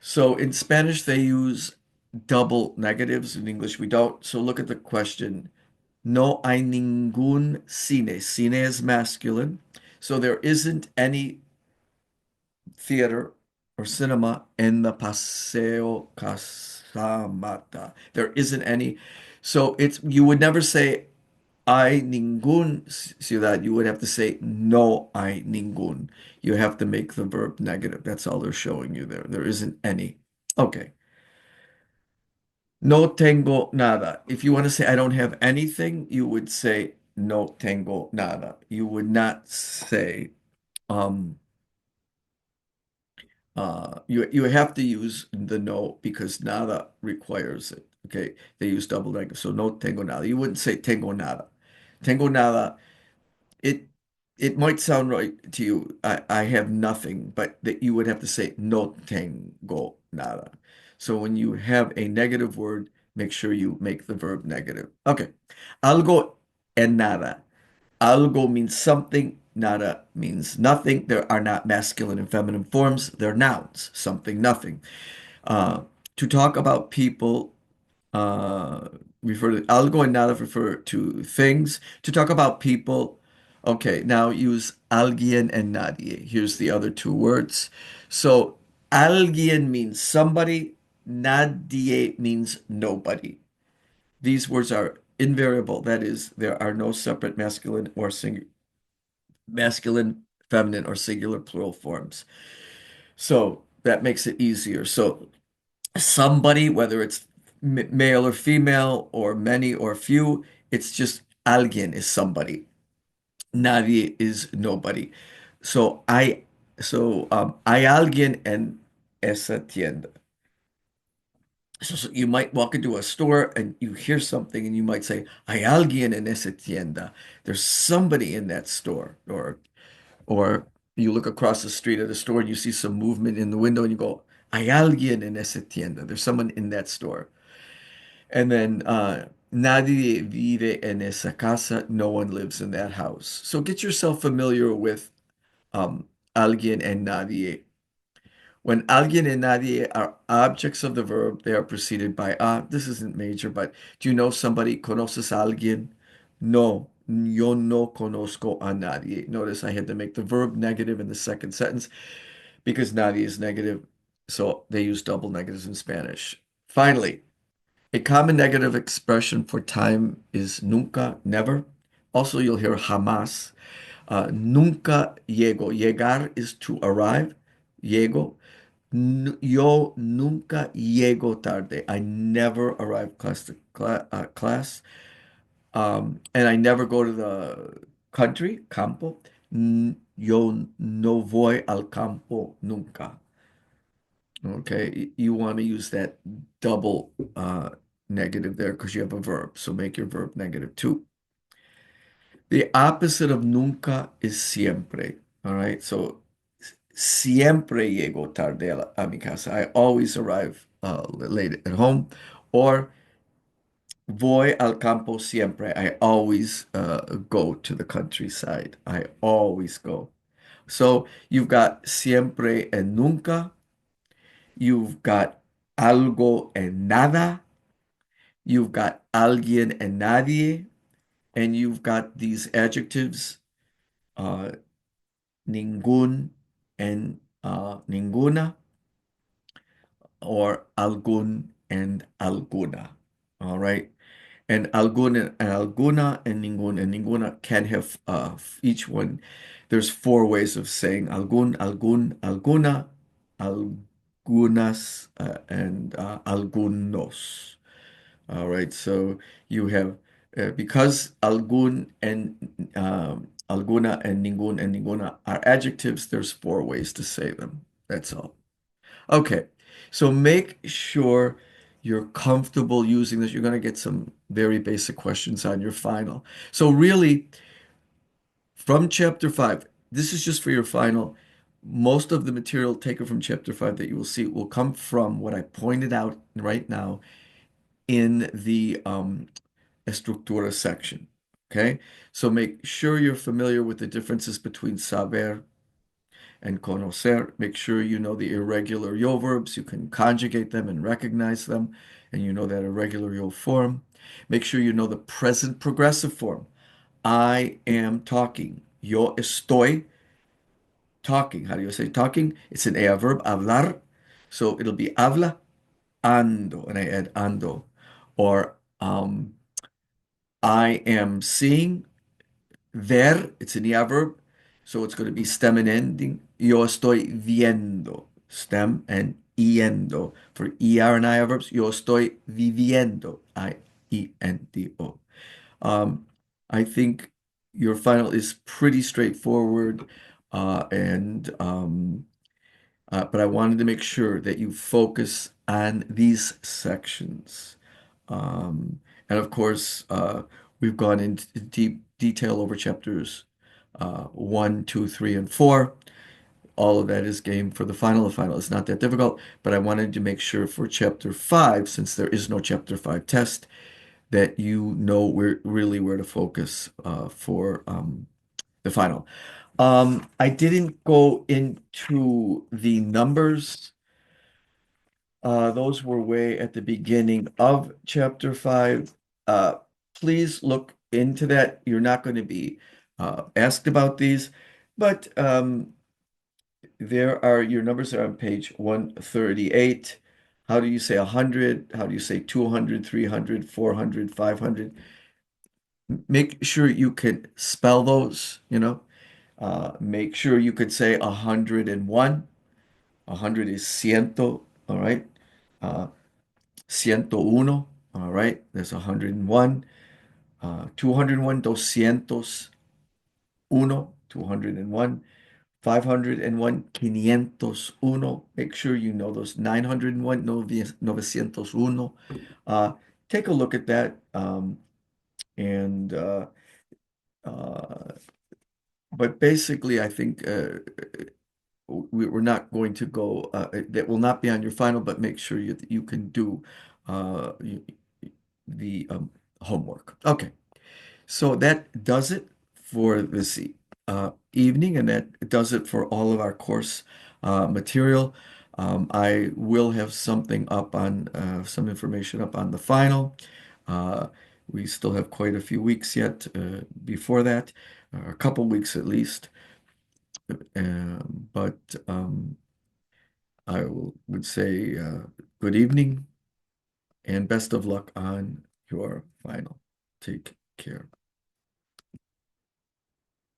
So in Spanish, they use double negatives. In English, we don't. So look at the question. No hay ningún cine. Cine is masculine. So there isn't any theater or cinema in the Paseo Casamata. There isn't any. So it's you would never say hay ningún ciudad. You would have to say no hay ningún. You have to make the verb negative. That's all they're showing you there. There isn't any. Okay. No tengo nada. If you want to say I don't have anything, you would say no tengo nada. You would not say um you have to use the no because nada requires it. Okay. They use double negative. So no tengo nada. You wouldn't say tengo nada. Tengo nada. It it might sound right to you, I have nothing, but that you would have to say no tengo nada. So when you have a negative word, make sure you make the verb negative. Okay. Algo en nada. Algo means something, nada means nothing. There are not masculine and feminine forms. They're nouns, something, nothing. Uh, to talk about people, uh, refer to algo and nada refer to things. To talk about people, okay, now use alguien and nadie. Here's the other two words. So alguien means somebody, nadie means nobody. These words are invariable. That is, there are no separate masculine, feminine, or singular plural forms. So that makes it easier. So somebody, whether it's male or female, or many or few, it's just alguien is somebody. Nadie is nobody. So hay alguien en esa tienda. So you might walk into a store and you hear something and you might say, hay alguien en esa tienda. There's somebody in that store. Or you look across the street at a store and you see some movement in the window and you go, hay alguien en esa tienda. There's someone in that store. And then nadie vive en esa casa. No one lives in that house. So get yourself familiar with um, alguien and nadie. When alguien and nadie are objects of the verb, they are preceded by a. This isn't major, but do you know somebody? ¿Conoces a alguien? No, yo no conozco a nadie. Notice I had to make the verb negative in the second sentence because nadie is negative. So they use double negatives in Spanish. Finally, a common negative expression for time is nunca, never. Also, you'll hear jamás. Nunca llego. Llegar is to arrive. Llego. Yo nunca llego tarde. I never arrive class. And I never go to the country, campo. Yo no voy al campo nunca. Okay, you want to use that double negative there because you have a verb. So make your verb negative too. The opposite of nunca is siempre. All right, so siempre llego tarde a mi casa. I always arrive late at home. Or voy al campo siempre. I always go to the countryside. I always go. So you've got siempre and nunca. You've got algo and nada. You've got alguien and nadie. And you've got these adjectives, uh, ningún and ninguna, or algún and alguna. All right. And algún and alguna and ningún and ninguna can have each one. There's four ways of saying algún, algún, alguna, algunas, and algunos. All right, so you have because algún and alguna and ninguna are adjectives, there's four ways to say them. That's all. Okay, so make sure you're comfortable using this. You're going to get some very basic questions on your final. So really, from chapter 5, this is just for your final. Most of the material taken from chapter 5 that you will see will come from what I pointed out right now in the estructura section. Okay, so make sure you're familiar with the differences between saber and conocer. Make sure you know the irregular yo verbs. You can conjugate them and recognize them, and you know that irregular yo form. Make sure you know the present progressive form. I am talking. Yo estoy talking. How do you say talking? It's an ea verb, hablar. So it'll be habla ando, and I add ando. Or I am seeing. Ver, it's an ea verb, so it's going to be stem and ending. Yo estoy viendo, stem and yendo. For er and ia verbs, yo estoy viviendo, I-E-N-D-O. Um, I think your final is pretty straightforward, but I wanted to make sure that you focus on these sections. And of course, we've gone into deep detail over chapters 1, 2, 3, and 4. All of that is game for the final. The final is not that difficult, but I wanted to make sure for chapter 5, since there is no chapter 5 test, that you know really where to focus for the final. I didn't go into the numbers. Those were way at the beginning of chapter 5. Uh, please look into that. You're not going to be asked about these, but your numbers are on page 138. How do you say 100? How do you say 200, 300, 400, 500? Make sure you can spell those, make sure you could say 101. 100 is ciento, all right? Uh, ciento uno, all right? There's 101. 201, doscientos uno, 201. 501, quinientos uno. Make sure you know those. 901, novecientos uno. Uh, Take a look at that. And uh, but basically, I think we're not going to go. That will not be on your final, but make sure you can do uh, the homework. Okay. So that does it for this evening, and that does it for all of our course material. I will have something up on some information up on the final. Uh, we still have quite a few weeks yet before that, a couple weeks at least. But would say good evening and best of luck on your final. Take care.